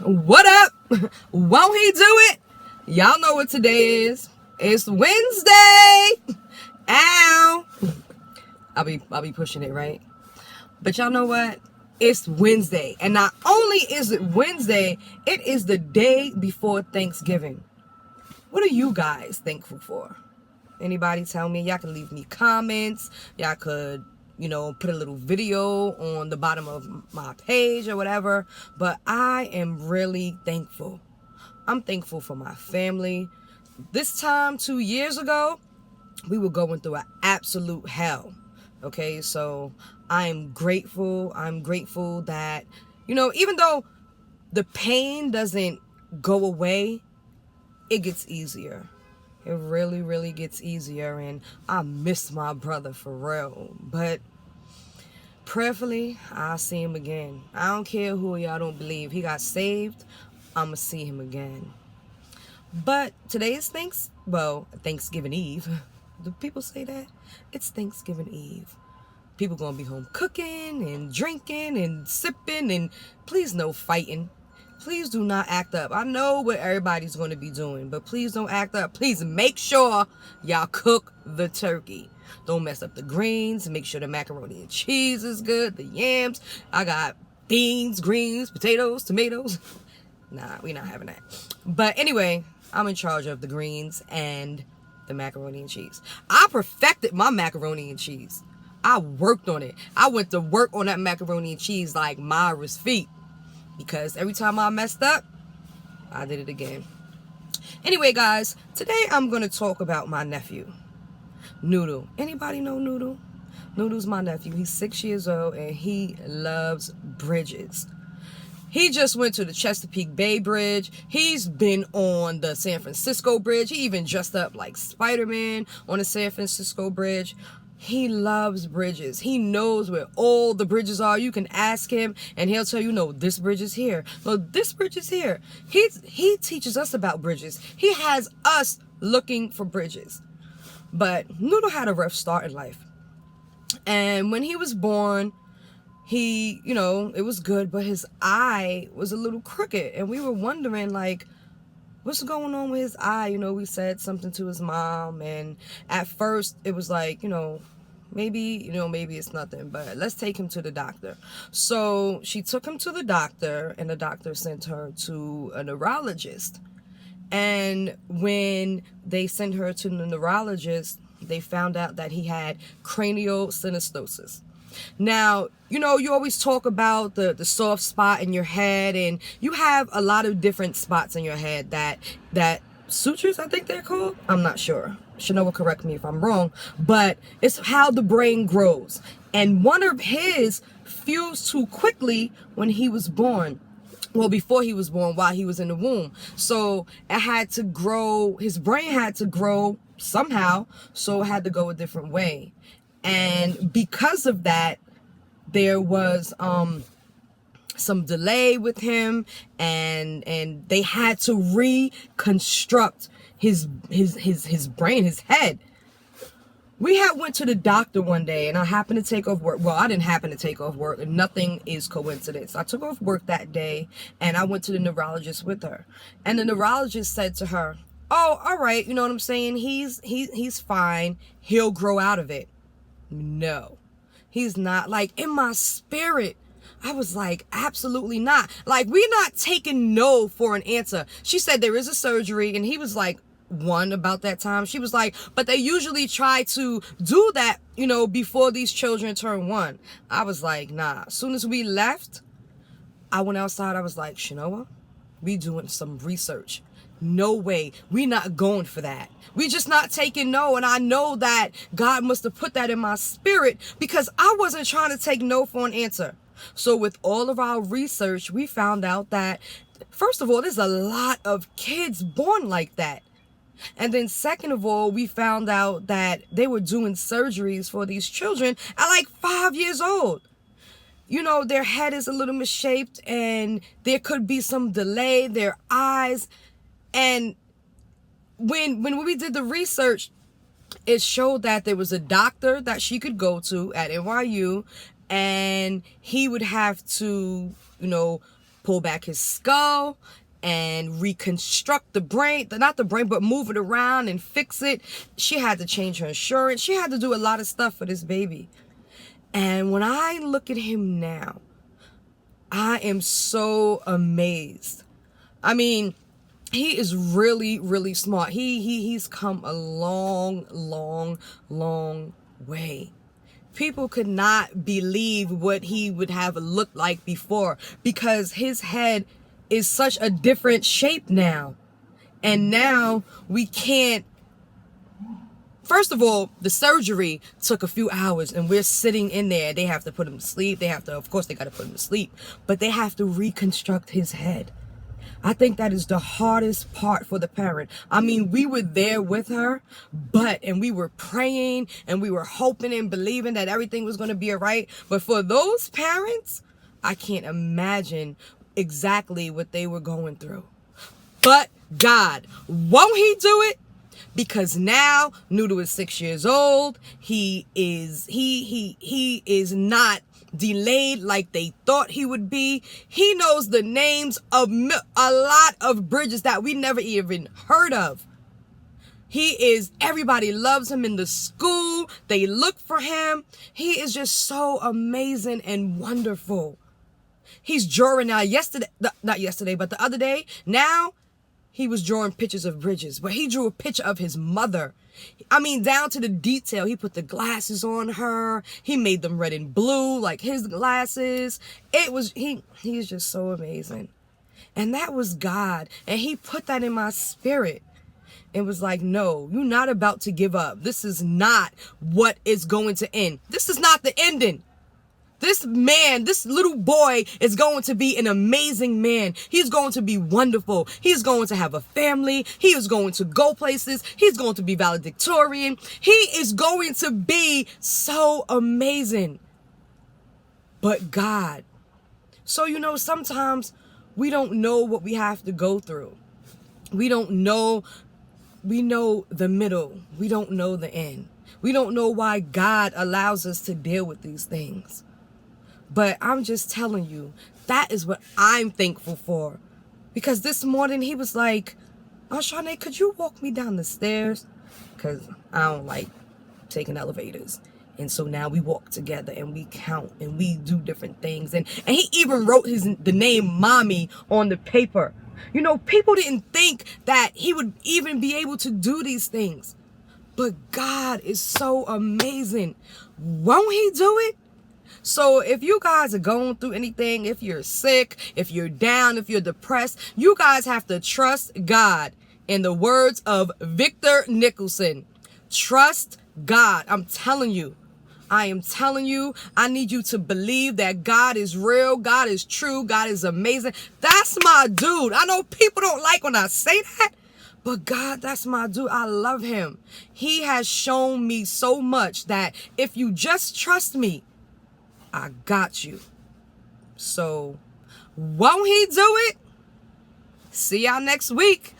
What up? Won't he do it? Y'all know what today is. It's Wednesday. Ow. I'll be pushing it, right? But y'all know what? It's Wednesday. And not only is it Wednesday, it is the day before Thanksgiving. What are you guys thankful for? Anybody tell me? Y'all can leave me comments. Y'all could, put a little video on the bottom of my page or whatever. But I am really thankful. I'm thankful for my family. This time 2 years ago, we were going through an absolute hell. Okay, so I'm grateful. I'm grateful that, even though the pain doesn't go away, it gets easier. It really, really gets easier. And I miss my brother for real. But prayerfully, I'll see him again. I don't care who y'all don't believe. He got saved. I'm going to see him again. But today is Thanksgiving Eve. Do people say that? It's Thanksgiving Eve. People going to be home cooking and drinking and sipping and please no fighting. Please do not act up. I know what everybody's going to be doing, but please don't act up. Please make sure y'all cook the turkey. Don't mess up the greens. Make sure the macaroni and cheese is good. The yams. I got beans, greens, potatoes, tomatoes. Nah, we're not having that. But anyway, I'm in charge of the greens and the macaroni and cheese. I perfected my macaroni and cheese. I worked on it. I went to work on that macaroni and cheese like Myra's feet. Because every time I messed up, I did it again. Anyway, guys, today I'm going to talk about my nephew, Noodle. Anybody know Noodle? Noodle's my nephew. He's 6 years old and he loves bridges. He just went to the Chesapeake Bay Bridge. He's been on the San Francisco Bridge. He even dressed up like Spider-Man on the San Francisco Bridge. He loves bridges. He knows where all the bridges are. You can ask him and he'll tell you, no, this bridge is here. No, this bridge is here. He teaches us about bridges. He has us looking for bridges. But Noodle had a rough start in life. And when he was born, he, it was good, but his eye was a little crooked. And we were wondering, what's going on with his eye? We said something to his mom. And at first, it was like, maybe it's nothing. But let's take him to the doctor. So she took him to the doctor. And the doctor sent her to a neurologist. And when they sent her to the neurologist, they found out that he had cranial synostosis. Now, you always talk about the soft spot in your head, and you have a lot of different spots in your head that sutures, I think they're called. I'm not sure. Charnae will correct me if I'm wrong, but it's how the brain grows. And one of his fused too quickly when he was born. Well, before he was born, while he was in the womb. So it had to grow, his brain had to grow somehow, so it had to go a different way. And because of that, there was some delay with him, and they had to reconstruct his brain, his head. We went to the doctor one day, and I happened to take off work. Well, I didn't happen to take off work, and nothing is coincidence. I took off work that day, and I went to the neurologist with her. And the neurologist said to her, "Oh, all right, you know what I'm saying? He's fine. He'll grow out of it." No, he's not. In my spirit, I was like, absolutely not. We're not taking no for an answer. She said there is a surgery, and he was like 1 about that time. She was like, but they usually try to do that, before these children turn 1. I was like, nah. As soon as we left, I went outside. I was like, Shanoa, we doing some research. No way. We not going for that. We just not taking no. And I know that God must have put that in my spirit, because I wasn't trying to take no for an answer. So with all of our research, we found out that, first of all, there's a lot of kids born like that. And then second of all, we found out that they were doing surgeries for these children at 5 years old. Their head is a little misshaped, and there could be some delay, their eyes. And when we did the research, it showed that there was a doctor that she could go to at NYU, and he would have to, pull back his skull and reconstruct the brain, not the brain, but move it around and fix it. She had to change her insurance. She had to do a lot of stuff for this baby. And when I look at him now, I am so amazed. I mean, he is really, really smart. He's come a long, long, long way. People could not believe what he would have looked like before because his head is such a different shape now. And now we can't. First of all, the surgery took a few hours and we're sitting in there. They have to put him to sleep. Of course, they got to put him to sleep, but they have to reconstruct his head. I think that is the hardest part for the parent. I mean, we were there with her, and we were praying and we were hoping and believing that everything was going to be all right. But for those parents, I can't imagine exactly what they were going through. But God, won't he do it? Because now Noodle is 6 years old. He is not delayed like they thought he would be. He knows the names of a lot of bridges that we never even heard of. Everybody loves him in the school. They look for him. He is just so amazing and wonderful. He's drawing now not yesterday, but the other day. Now he was drawing pictures of bridges, but he drew a picture of his mother. I mean, down to the detail. He put the glasses on her. He made them red and blue like his glasses. He's just so amazing. And that was God. And he put that in my spirit. It was like, no, you're not about to give up. This is not what is going to end. This is not the ending. This man, this little boy is going to be an amazing man. He's going to be wonderful. He's going to have a family. He is going to go places. He's going to be valedictorian. He is going to be so amazing. But God. So, sometimes we don't know what we have to go through. We don't know. We know the middle. We don't know the end. We don't know why God allows us to deal with these things. But I'm just telling you, that is what I'm thankful for. Because this morning he was like, "Oh, Charnae, could you walk me down the stairs?" Because I don't like taking elevators. And so now we walk together and we count and we do different things. And he even wrote the name Mommy on the paper. People didn't think that he would even be able to do these things. But God is so amazing. Won't he do it? So if you guys are going through anything, if you're sick, if you're down, if you're depressed, you guys have to trust God. In the words of Victor Nicholson, trust God. I'm telling you. I am telling you, I need you to believe that God is real, God is true, God is amazing. That's my dude. I know people don't like when I say that, but God, that's my dude. I love him. He has shown me so much that if you just trust me, I got you. So, won't he do it? See y'all next week.